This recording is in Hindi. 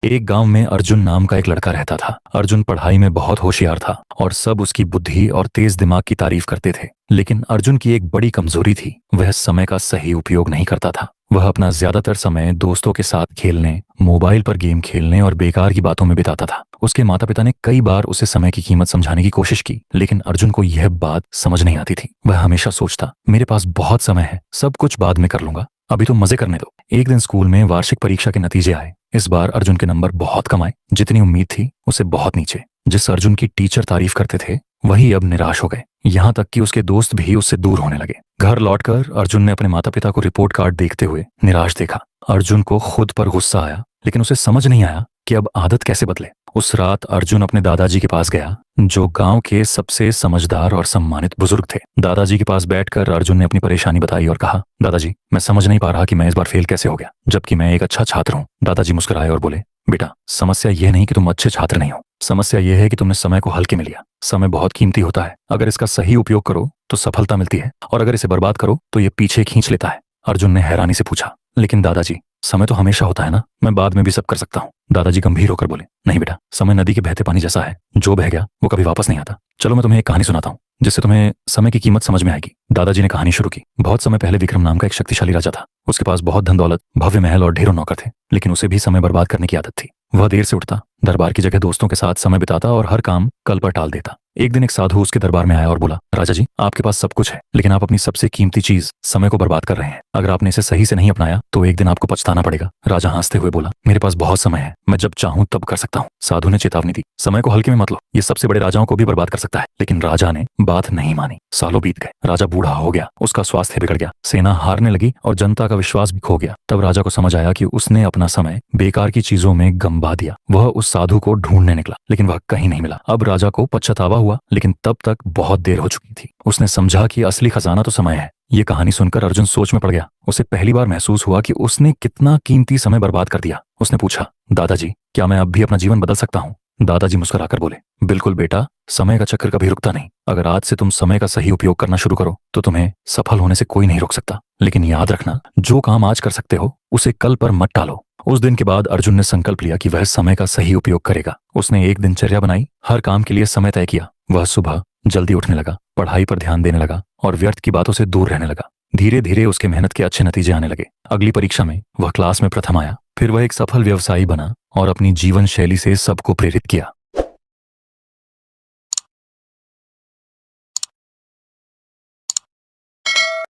एक गांव में अर्जुन नाम का एक लड़का रहता था। अर्जुन पढ़ाई में बहुत होशियार था और सब उसकी बुद्धि और तेज दिमाग की तारीफ करते थे। लेकिन अर्जुन की एक बड़ी कमजोरी थी, वह समय का सही उपयोग नहीं करता था। वह अपना ज्यादातर समय दोस्तों के साथ खेलने, मोबाइल पर गेम खेलने और बेकार की बातों में बिताता था। उसके माता पिता ने कई बार उसे समय की कीमत समझाने की कोशिश की, लेकिन अर्जुन को यह बात समझ नहीं आती थी। वह हमेशा सोचता, मेरे पास बहुत समय है, सब कुछ बाद में कर लूंगा, अभी तो मजे करने दो। एक दिन स्कूल में वार्षिक परीक्षा के नतीजे आए। इस बार अर्जुन के नंबर बहुत कम आए, जितनी उम्मीद थी उससे बहुत नीचे। जिस अर्जुन की टीचर तारीफ करते थे वही अब निराश हो गए। यहाँ तक कि उसके दोस्त भी उससे दूर होने लगे। घर लौटकर अर्जुन ने अपने माता पिता को रिपोर्ट कार्ड देखते हुए निराश देखा। अर्जुन को खुद पर गुस्सा आया, लेकिन उसे समझ नहीं आया कि अब आदत कैसे बदले। उस रात अर्जुन अपने दादाजी के पास गया, जो गांव के सबसे समझदार और सम्मानित बुजुर्ग थे। दादाजी के पास बैठकर अर्जुन ने अपनी परेशानी बताई और कहा, दादाजी, मैं समझ नहीं पा रहा कि मैं इस बार फेल कैसे हो गया, जबकि मैं एक अच्छा छात्र हूँ। दादाजी मुस्कुराए और बोले, बेटा, समस्या यह नहीं कि तुम अच्छे छात्र नहीं हो, समस्या यह है कि तुमने समय को हल्के में लिया। समय बहुत कीमती होता है, अगर इसका सही उपयोग करो तो सफलता मिलती है, और अगर इसे बर्बाद करो तो ये पीछे खींच लेता है। अर्जुन ने हैरानी से पूछा, लेकिन दादाजी, समय तो हमेशा होता है ना, मैं बाद में भी सब कर सकता हूँ। दादाजी गंभीर होकर बोले, नहीं बेटा, समय नदी के बहते पानी जैसा है, जो बह गया वो कभी वापस नहीं आता। चलो मैं तुम्हें एक कहानी सुनाता हूँ, जिससे तुम्हें समय की कीमत समझ में आएगी। दादाजी ने कहानी शुरू की। बहुत समय पहले विक्रम नाम का एक शक्तिशाली राजा था। उसके पास बहुत धन दौलत, भव्य महल और ढेरों नौकर थे, लेकिन उसे भी समय बर्बाद करने की आदत थी। वह देर से उठता, दरबार की जगह दोस्तों के साथ समय बिताता और हर काम कल पर टाल देता। एक दिन एक साधु उसके दरबार में आया और बोला, राजा जी, आपके पास सब कुछ है, लेकिन आप अपनी सबसे कीमती चीज समय को बर्बाद कर रहे हैं। अगर आपने इसे सही से नहीं अपनाया तो एक दिन आपको पछताना पड़ेगा। राजा हंसते हुए बोला, मेरे पास बहुत समय है, मैं जब चाहूं तब कर सकता हूँ। साधु ने चेतावनी दी, समय को हल्के में मत लो, ये सबसे बड़े राजाओं को भी बर्बाद कर सकता है। लेकिन राजा ने बात नहीं मानी। सालों बीत गए, राजा बूढ़ा हो गया, उसका स्वास्थ्य बिगड़ गया, सेना हारने लगी और जनता का विश्वास भी खो गया। तब राजा को समझ आया कि उसने अपना समय बेकार की चीजों में गंवा दिया। वह उस साधु को ढूंढने निकला, लेकिन वह कहीं नहीं मिला। अब राजा को पछतावा हुआ, लेकिन तब तक बहुत देर हो चुकी थी। उसने समझा कि असली खजाना तो समय है। ये कहानी सुनकर अर्जुन सोच में पड़ गया। उसे पहली बार महसूस हुआ कि उसने कितना कीमती समय बर्बाद कर दिया। उसने पूछा, दादाजी, क्या मैं अब भी अपना जीवन बदल सकता हूँ? दादाजी मुस्कुराकर बोले, बिल्कुल बेटा, समय का चक्कर कभी रुकता नहीं। अगर आज से तुम समय का सही उपयोग करना शुरू करो तो तुम्हें सफल होने से कोई नहीं रोक सकता। लेकिन याद रखना, जो काम आज कर सकते हो उसे कल पर मत टालो। उस दिन के बाद अर्जुन ने संकल्प लिया कि वह समय का सही उपयोग करेगा। उसने एक दिनचर्या बनाई, हर काम के लिए समय तय किया। वह सुबह जल्दी उठने लगा, पढ़ाई पर ध्यान देने लगा और व्यर्थ की बातों से दूर रहने लगा। धीरे धीरे उसके मेहनत के अच्छे नतीजे आने लगे। अगली परीक्षा में वह क्लास में प्रथम आया। फिर वह एक सफल व्यवसायी बना और अपनी जीवन शैली से सबको प्रेरित किया।